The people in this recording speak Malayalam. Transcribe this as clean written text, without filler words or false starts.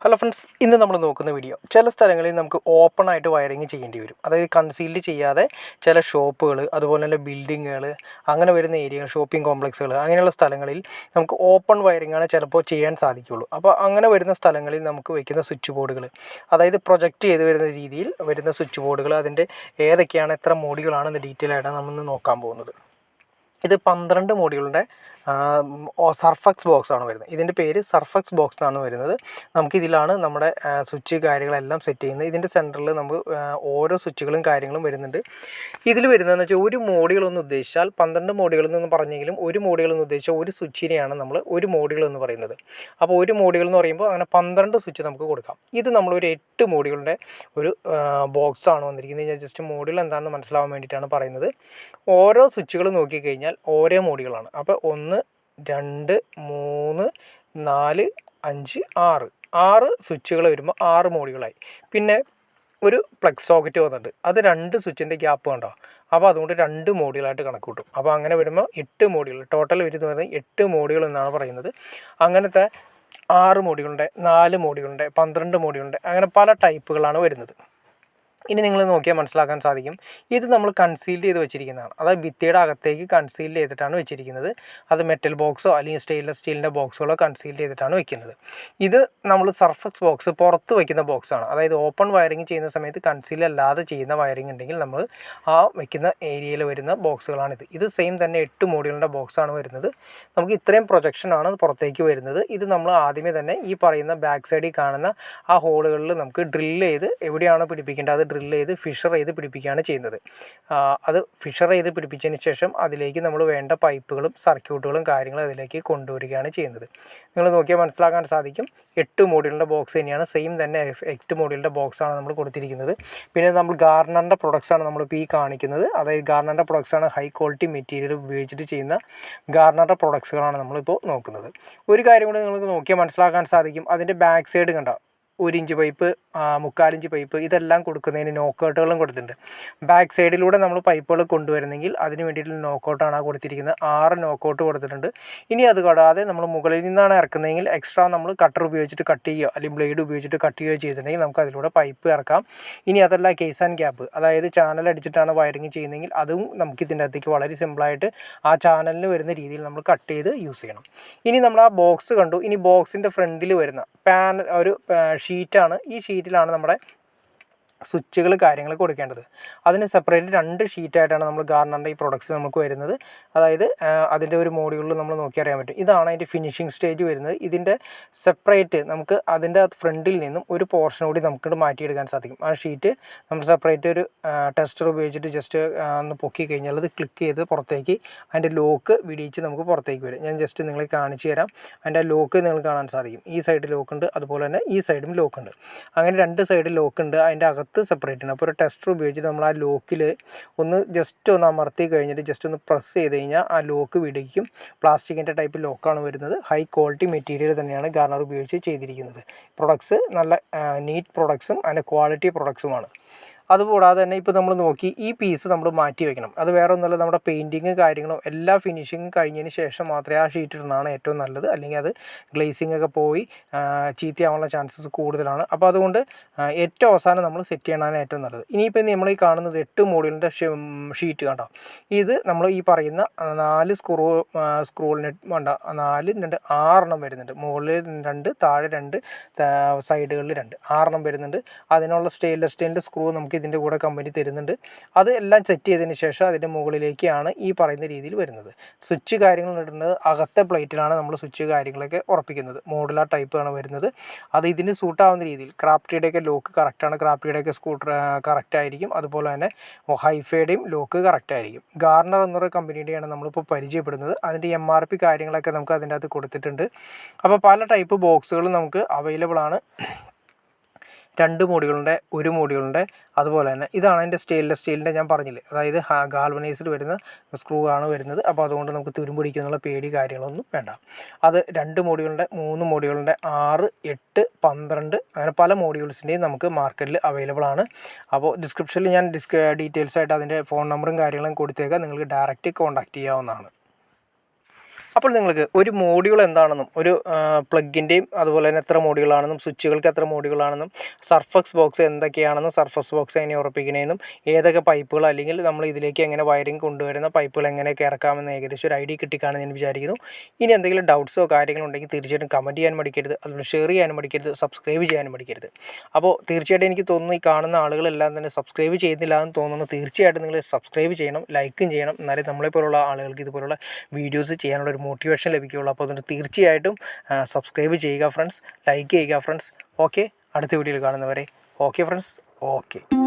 ഹലോ ഫ്രണ്ട്സ്, ഇന്ന് നമ്മൾ നോക്കുന്ന വീഡിയോ ചില സ്ഥലങ്ങളിൽ നമുക്ക് ഓപ്പൺ ആയിട്ട് വയറിങ് ചെയ്യേണ്ടി വരും. അതായത് കൺസീൽഡ് ചെയ്യാതെ ചില ഷോപ്പുകൾ, അതുപോലെ തന്നെ ബിൽഡിങ്ങുകൾ, അങ്ങനെ വരുന്ന ഏരിയകൾ, ഷോപ്പിംഗ് കോംപ്ലക്സുകൾ, അങ്ങനെയുള്ള സ്ഥലങ്ങളിൽ നമുക്ക് ഓപ്പൺ വയറിങ്ങാണ് ചിലപ്പോൾ ചെയ്യാൻ സാധിക്കുകയുള്ളൂ. അപ്പോൾ അങ്ങനെ വരുന്ന സ്ഥലങ്ങളിൽ നമുക്ക് വയ്ക്കുന്ന സ്വിച്ച് ബോർഡുകൾ, അതായത് പ്രൊജക്റ്റ് ചെയ്ത് വരുന്ന രീതിയിൽ വരുന്ന സ്വിച്ച് ബോർഡുകൾ, അതിൻ്റെ ഏതൊക്കെയാണ്, എത്ര മോഡുകളാണെന്ന് ഡീറ്റെയിൽ ആയിട്ടാണ് നമ്മൾ നോക്കാൻ പോകുന്നത്. ഇത് 12 മോഡുകളുടെ സർഫക്സ് ബോക്സ് ആണ് വരുന്നത്. ഇതിൻ്റെ പേര് സർഫക്സ് ബോക്സ് എന്നാണ് വരുന്നത്. നമുക്കിതിലാണ് നമ്മുടെ സ്വിച്ച് കാര്യങ്ങളെല്ലാം സെറ്റ് ചെയ്യുന്നത്. ഇതിൻ്റെ സെൻറ്ററിൽ നമുക്ക് ഓരോ സ്വിച്ചുകളും കാര്യങ്ങളും വരുന്നുണ്ട്. ഇതിൽ വരുന്നതെന്ന് വെച്ചാൽ ഒരു മോഡുകൾ എന്ന് ഉദ്ദേശിച്ചാൽ 12 മോഡുകൾ എന്ന് പറഞ്ഞെങ്കിലും ഒരു മോഡുകൾ എന്ന് ഉദ്ദേശിച്ചാൽ ഒരു സ്വിച്ചിനെയാണ് നമ്മൾ ഒരു മോഡുകൾ എന്ന് പറയുന്നത്. അപ്പോൾ ഒരു മോഡുകൾ എന്ന് പറയുമ്പോൾ അങ്ങനെ 12 സ്വിച്ച് നമുക്ക് കൊടുക്കാം. ഇത് നമ്മളൊരു 8 മോഡുകളുടെ ഒരു ബോക്സാണ് വന്നിരിക്കുന്നത്. ഞാൻ ജസ്റ്റ് മോഡുകൾ എന്താണെന്ന് മനസ്സിലാവാൻ വേണ്ടിയിട്ടാണ് പറയുന്നത്. ഓരോ സ്വിച്ചുകൾ നോക്കിക്കഴിഞ്ഞാൽ ഓരോ മോഡുകളാണ്. അപ്പോൾ 1, 2, 3, 4, 5, 6 സ്വിച്ചുകൾ വരുമ്പോൾ 6 മോഡുകളായി. പിന്നെ ഒരു പ്ലഗ് സോക്കറ്റ് വന്നിട്ട് അത് 2 സ്വിച്ചിൻ്റെ ഗ്യാപ്പ് കണ്ടോ. അപ്പോൾ അതുകൊണ്ട് 2 മോഡുകളായിട്ട് കണക്ക് കൂട്ടും. അപ്പോൾ അങ്ങനെ വരുമ്പോൾ 8 മോഡുകൾ ടോട്ടൽ വരുന്നത് 8 മോഡുകൾ എന്നാണ് പറയുന്നത്. അങ്ങനത്തെ 6 മോഡുകളുണ്ട്, 4 മോഡുകളുണ്ട്, 12 മോഡുകളുണ്ട്, അങ്ങനെ പല ടൈപ്പുകളാണ് വരുന്നത്. ഇനി നിങ്ങൾ നോക്കിയാൽ മനസ്സിലാക്കാൻ സാധിക്കും, ഇത് നമ്മൾ കൺസീൽഡ് ചെയ്ത് വെച്ചിരിക്കുന്നതാണ്. അതായത് ഭിത്തിയുടെ അകത്തേക്ക് കൺസീൽഡ് ചെയ്തിട്ടാണ് വെച്ചിരിക്കുന്നത്. അത് മെറ്റൽ ബോക്സോ അല്ലെങ്കിൽ സ്റ്റെയിൻലെസ് സ്റ്റീലിൻ്റെ ബോക്സുകളോ കൺസീൽഡ് ചെയ്തിട്ടാണ് വെക്കുന്നത്. ഇത് നമ്മൾ സർഫക്സ് ബോക്സ് പുറത്ത് വയ്ക്കുന്ന ബോക്സാണ്. അതായത് ഓപ്പൺ വയറിങ് ചെയ്യുന്ന സമയത്ത് കൺസീൽ അല്ലാതെ ചെയ്യുന്ന വയറിങ് ഉണ്ടെങ്കിൽ നമ്മൾ ആ വയ്ക്കുന്ന ഏരിയയിൽ വരുന്ന ബോക്സുകളാണിത്. ഇത് സെയിം തന്നെ 8 മോഡുകളുടെ ബോക്സാണ് വരുന്നത്. നമുക്ക് ഇത്രയും പ്രൊജക്ഷനാണ് പുറത്തേക്ക് വരുന്നത്. ഇത് നമ്മൾ ആദ്യമേ തന്നെ ഈ പറയുന്ന ബാക്ക് സൈഡിൽ കാണുന്ന ആ ഹോളുകളിൽ നമുക്ക് ഡ്രില്ല് ചെയ്ത് എവിടെയാണോ പിടിപ്പിക്കേണ്ടത് അത് ഡ്രില്ല് ചെയ്ത് ഫിഷർ ചെയ്ത് പിടിപ്പിക്കുകയാണ് ചെയ്യുന്നത്. അത് ഫിഷർ ചെയ്ത് പിടിപ്പിച്ചതിന് ശേഷം അതിലേക്ക് നമ്മൾ വേണ്ട പൈപ്പുകളും സർക്യൂട്ടുകളും കാര്യങ്ങളും അതിലേക്ക് കൊണ്ടുവരികയാണ് ചെയ്യുന്നത്. നിങ്ങൾ നോക്കിയാൽ മനസ്സിലാക്കാൻ സാധിക്കും, 8 മോഡുകളുടെ ബോക്സ് തന്നെയാണ്. സെയിം തന്നെ 8 മോഡുകളുടെ ബോക്സാണ് നമ്മൾ കൊടുത്തിരിക്കുന്നത്. പിന്നെ നമ്മൾ ഗാർണറിൻ്റെ പ്രൊഡക്ട്സാണ് നമ്മളിപ്പോൾ ഈ കാണിക്കുന്നത്. അതായത് ഗാർണറിൻ്റെ പ്രൊഡക്ട്സാണ് ഹൈ ക്വാളിറ്റി മെറ്റീരിയൽ ഉപയോഗിച്ചിട്ട് ചെയ്യുന്ന ഗാർണറിൻ്റെ പ്രൊഡക്ട്സുകളാണ് നമ്മളിപ്പോൾ നോക്കുന്നത്. ഒരു കാര്യം കൂടി നിങ്ങൾക്ക് നോക്കിയാൽ മനസ്സിലാക്കാൻ സാധിക്കും, അതിൻ്റെ ബാക്ക് സൈഡ് കണ്ടോ, 1 ഇഞ്ച് പൈപ്പ്, 3/4 ഇഞ്ച് പൈപ്പ്, ഇതെല്ലാം കൊടുക്കുന്നതിന് നോക്കൗട്ടുകളും കൊടുത്തിട്ടുണ്ട്. ബാക്ക് സൈഡിലൂടെ നമ്മൾ പൈപ്പുകൾ കൊണ്ടുവരുന്നെങ്കിൽ അതിന് വേണ്ടിയിട്ടുള്ള നോക്കൗട്ടാണ് കൊടുത്തിരിക്കുന്നത്. 6 നോക്കൗട്ട് കൊടുത്തിട്ടുണ്ട്. ഇനി അത് കൂടാതെ നമ്മൾ മുകളിൽ നിന്നാണ് ഇറക്കുന്നതെങ്കിൽ എക്സ്ട്രാ നമ്മൾ കട്ടർ ഉപയോഗിച്ചിട്ട് കട്ട് ചെയ്യുകയോ അല്ലെങ്കിൽ ബ്ലേഡ് ഉപയോഗിച്ചിട്ട് കട്ട് ചെയ്യുകയോ ചെയ്തിട്ടുണ്ടെങ്കിൽ നമുക്ക് അതിലൂടെ പൈപ്പ് ഇറക്കാം. ഇനി അതല്ല കേസ് ആൻഡ് ഗ്യാപ്പ്, അതായത് ചാനൽ അടിച്ചിട്ടാണ് വയറിങ് ചെയ്യുന്നതെങ്കിൽ അതും നമുക്ക് ഇതിൻ്റെ അകത്തേക്ക് വളരെ സിമ്പിളായിട്ട് ആ ചാനലിന് വരുന്ന രീതിയിൽ നമ്മൾ കട്ട് ചെയ്ത് യൂസ് ചെയ്യണം. ഇനി നമ്മൾ ആ ബോക്സ് കണ്ടു. ഇനി ബോക്സിൻ്റെ ഫ്രണ്ടിൽ വരുന്ന പാനൽ ഒരു ഷീറ്റാണ്. ഈ ഷീറ്റിലാണ് നമ്മുടെ സ്വിച്ചുകൾ കാര്യങ്ങൾ കൊടുക്കേണ്ടത്. അതിന് സെപ്പറേറ്റ് 2 ഷീറ്റായിട്ടാണ് നമ്മൾ ഗാർണറിൻ്റെ ഈ പ്രൊഡക്ട്സ് നമുക്ക് വരുന്നത്. അതായത് അതിൻ്റെ ഒരു മോഡുകളിൽ നമ്മൾ നോക്കി അറിയാൻ പറ്റും. ഇതാണ് അതിൻ്റെ ഫിനിഷിംഗ് സ്റ്റേജ് വരുന്നത്. ഇതിൻ്റെ സെപ്പറേറ്റ് നമുക്ക് അതിൻ്റെ ഫ്രണ്ടിൽ നിന്നും ഒരു പോർഷൻ കൂടി നമുക്ക് മാറ്റിയെടുക്കാൻ സാധിക്കും. ആ ഷീറ്റ് നമ്മൾ സെപ്പറേറ്റ് ഒരു ടെസ്റ്റർ ഉപയോഗിച്ചിട്ട് ജസ്റ്റ് ഒന്ന് പൊക്കി കഴിഞ്ഞാൽ അത് ക്ലിക്ക് ചെയ്ത് പുറത്തേക്ക് അതിൻ്റെ ലോക്ക് വിടിയിച്ച് നമുക്ക് പുറത്തേക്ക് വരും. ഞാൻ ജസ്റ്റ് നിങ്ങളെ കാണിച്ചു തരാം. അതിൻ്റെ ലോക്ക് നിങ്ങൾക്ക് കാണാൻ സാധിക്കും. ഈ സൈഡ് ലോക്കുണ്ട്, അതുപോലെ തന്നെ ഈ സൈഡും ലോക്കുണ്ട്. അങ്ങനെ 2 സൈഡ് ലോക്കുണ്ട്. അതിൻ്റെ അകത്ത് സെപ്പറേറ്റ് ആണ്. അപ്പോൾ ഒരു ടെസ്റ്റർ ഉപയോഗിച്ചിട്ട് നമ്മൾ ആ ലോക്കിൽ ഒന്ന് ജസ്റ്റ് ഒന്ന് അമർത്തി കഴിഞ്ഞിട്ട് ജസ്റ്റ് ഒന്ന് പ്രസ് ചെയ്ത് കഴിഞ്ഞാൽ ആ ലോക്ക് വിടിക്കും. പ്ലാസ്റ്റിക്കിൻ്റെ ടൈപ്പ് ലോക്കാണ് വരുന്നത്. ഹൈ ക്വാളിറ്റി മെറ്റീരിയൽ തന്നെയാണ് ഗാർണർ ഉപയോഗിച്ച് ചെയ്തിരിക്കുന്നത്. പ്രൊഡക്ട്സ് നല്ല നീറ്റ് പ്രൊഡക്ട്സും അതിൻ്റെ ക്വാളിറ്റി പ്രൊഡക്ട്സുമാണ്. അതുകൂടാതെ തന്നെ ഇപ്പോൾ നമ്മൾ നോക്കി ഈ പീസ് നമ്മൾ മാറ്റി വയ്ക്കണം. അത് വേറെ ഒന്നുമല്ല, നമ്മുടെ പെയിൻറ്റിങ് കാര്യങ്ങളും എല്ലാ ഫിനിഷിങ്ങും കഴിഞ്ഞതിന് ശേഷം മാത്രമേ ആ ഷീറ്റ് ഇടുന്നതാണ് ഏറ്റവും നല്ലത്. അല്ലെങ്കിൽ അത് ഗ്ലേസിംഗ് ഒക്കെ പോയി ചീത്തയാവാനുള്ള ചാൻസസ് കൂടുതലാണ്. അപ്പോൾ അതുകൊണ്ട് ഏറ്റവും അവസാനം നമ്മൾ സെറ്റ് ചെയ്യണതാണ് ഏറ്റവും നല്ലത്. ഇനിയിപ്പോൾ നമ്മൾ ഈ കാണുന്നത് 8 മോഡുലിൻ്റെ ഷീറ്റ് കണ്ടോ. ഇത് നമ്മൾ ഈ പറയുന്ന 4 സ്ക്രൂളിന് വേണ്ട 4, 2, 6 വരുന്നുണ്ട്. മുകളിൽ 2, താഴെ 2, സൈഡുകളിൽ 2, 6 വരുന്നുണ്ട്. അതിനുള്ള സ്റ്റെയിൻലെസ് സ്റ്റീലിൻ്റെ സ്ക്രൂ നമുക്ക് ഇതിൻ്റെ കൂടെ കമ്പനി തരുന്നുണ്ട്. അത് എല്ലാം സെറ്റ് ചെയ്തതിന് ശേഷം അതിൻ്റെ മുകളിലേക്കാണ് ഈ പറയുന്ന രീതിയിൽ വരുന്നത്. സ്വിച്ച് കാര്യങ്ങൾ ഇടുന്നത് അകത്തെ പ്ലേറ്റിലാണ് നമ്മൾ സ്വിച്ച് കാര്യങ്ങളൊക്കെ ഉറപ്പിക്കുന്നത്. മോഡുലാർ ടൈപ്പാണ് വരുന്നത്. അത് ഇതിന് സൂട്ടാവുന്ന രീതിയിൽ ക്രാഫ്റ്റിയുടെയൊക്കെ ലോക്ക് കറക്റ്റാണ്, ക്രാഫ്റ്റിയുടെയൊക്കെ സ്കൂട്ടർ കറക്റ്റ് ആയിരിക്കും. അതുപോലെ തന്നെ ഹൈഫയുടെയും ലോക്ക് കറക്റ്റ് ആയിരിക്കും. ഗാർണർ എന്നൊരു കമ്പനിയുടെയാണ് നമ്മളിപ്പോൾ പരിചയപ്പെടുന്നത്. അതിൻ്റെ MRP കാര്യങ്ങളൊക്കെ നമുക്ക് അതിൻ്റെ അകത്ത് കൊടുത്തിട്ടുണ്ട്. അപ്പോൾ പല ടൈപ്പ് ബോക്സുകളും നമുക്ക് അവൈലബിൾ ആണ്. 2 മോഡുകളുണ്ട്, 1 മോഡുകളുണ്ട്. അതുപോലെ തന്നെ ഇതാണ് അതിൻ്റെ സ്റ്റെയിൻലെസ് സ്റ്റീലിൻ്റെ ഞാൻ പറഞ്ഞില്ലേ, അതായത് ഗാൽവനൈസ്ഡ് വരുന്ന സ്ക്രൂ ആണ് വരുന്നത്. അപ്പോൾ അതുകൊണ്ട് നമുക്ക് തുരുമ്പിടിക്കുന്നുള്ള പേടി കാര്യങ്ങളൊന്നും വേണ്ട. അത് 2 മോഡുകളുണ്ട്, 3 മോഡുകളുണ്ട്, 6, 8, 12 അങ്ങനെ പല മോഡ്യൂൾസിൻ്റെയും നമുക്ക് മാർക്കറ്റിൽ അവൈലബിൾ ആണ്. അപ്പോൾ ഡിസ്ക്രിപ്ഷനിൽ ഞാൻ ഡീറ്റെയിൽസ് ആയിട്ട് അതിൻ്റെ ഫോൺ നമ്പറും കാര്യങ്ങളും കൊടുത്തേക്കാം. നിങ്ങൾക്ക് ഡയറക്റ്റ് കോൺടാക്റ്റ് ചെയ്യാവുന്നതാണ്. അപ്പോൾ നിങ്ങൾക്ക് ഒരു മോഡ്യൂൾ എന്താണെന്നും ഒരു പ്ലഗിൻ്റെയും അതുപോലെ തന്നെ എത്ര മോഡ്യൂളാണെന്നും സ്വിച്ചുകൾക്ക് എത്ര മോഡ്യൂളാണെന്നും സർഫക്സ് ബോക്സ് എന്തൊക്കെയാണെന്നും സർഫക്സ് ബോക്സ് എങ്ങനെ ഉറപ്പിക്കണമെന്നും ഏതൊക്കെ പൈപ്പുകൾ അല്ലെങ്കിൽ നമ്മൾ ഇതിലേക്ക് എങ്ങനെ വയറിംഗ് കൊണ്ടുവരുന്ന പൈപ്പുകൾ എങ്ങനെയൊക്കെ ഇറക്കാമെന്ന് ഏകദേശം ഒരു ഐഡിയ കിട്ടിക്കാണെന്ന് ഞാൻ വിചാരിക്കുന്നു. ഇനി എന്തെങ്കിലും ഡൗട്ട്സോ കാര്യങ്ങളോ ഉണ്ടെങ്കിൽ തീർച്ചയായിട്ടും കമൻറ്റ് ചെയ്യാൻ മടിക്കരുത്, അതുപോലെ ഷെയർ ചെയ്യാനും മടിക്കരുത്, സബ്സ്ക്രൈബ് ചെയ്യാനും മടിക്കരുത്. അപ്പോൾ തീർച്ചയായിട്ടും എനിക്ക് തോന്നുന്നു ഈ കാണുന്ന ആളുകളെല്ലാം തന്നെ സബ്സ്ക്രൈബ് ചെയ്യുന്നില്ല എന്ന് തോന്നുന്നു. തീർച്ചയായിട്ടും നിങ്ങൾ സബ്സ്ക്രൈബ് ചെയ്യണം, ലൈക്കും ചെയ്യണം. എന്നാലേ നമ്മളെപ്പോലുള്ള ആളുകൾക്ക് ഇതുപോലുള്ള വീഡിയോസ് ചെയ്യാനുള്ള ഒരു മോട്ടിവേഷൻ ലഭിക്കുകയുള്ളൂ. അപ്പോൾ അതുകൊണ്ട് തീർച്ചയായിട്ടും സബ്സ്ക്രൈബ് ചെയ്യുക ഫ്രണ്ട്സ്, ലൈക്ക് ചെയ്യുക ഫ്രണ്ട്സ്. ഓക്കെ, അടുത്ത വീഡിയോയിൽ കാണുന്നവരെ ഓക്കെ ഫ്രണ്ട്സ്, ഓക്കെ.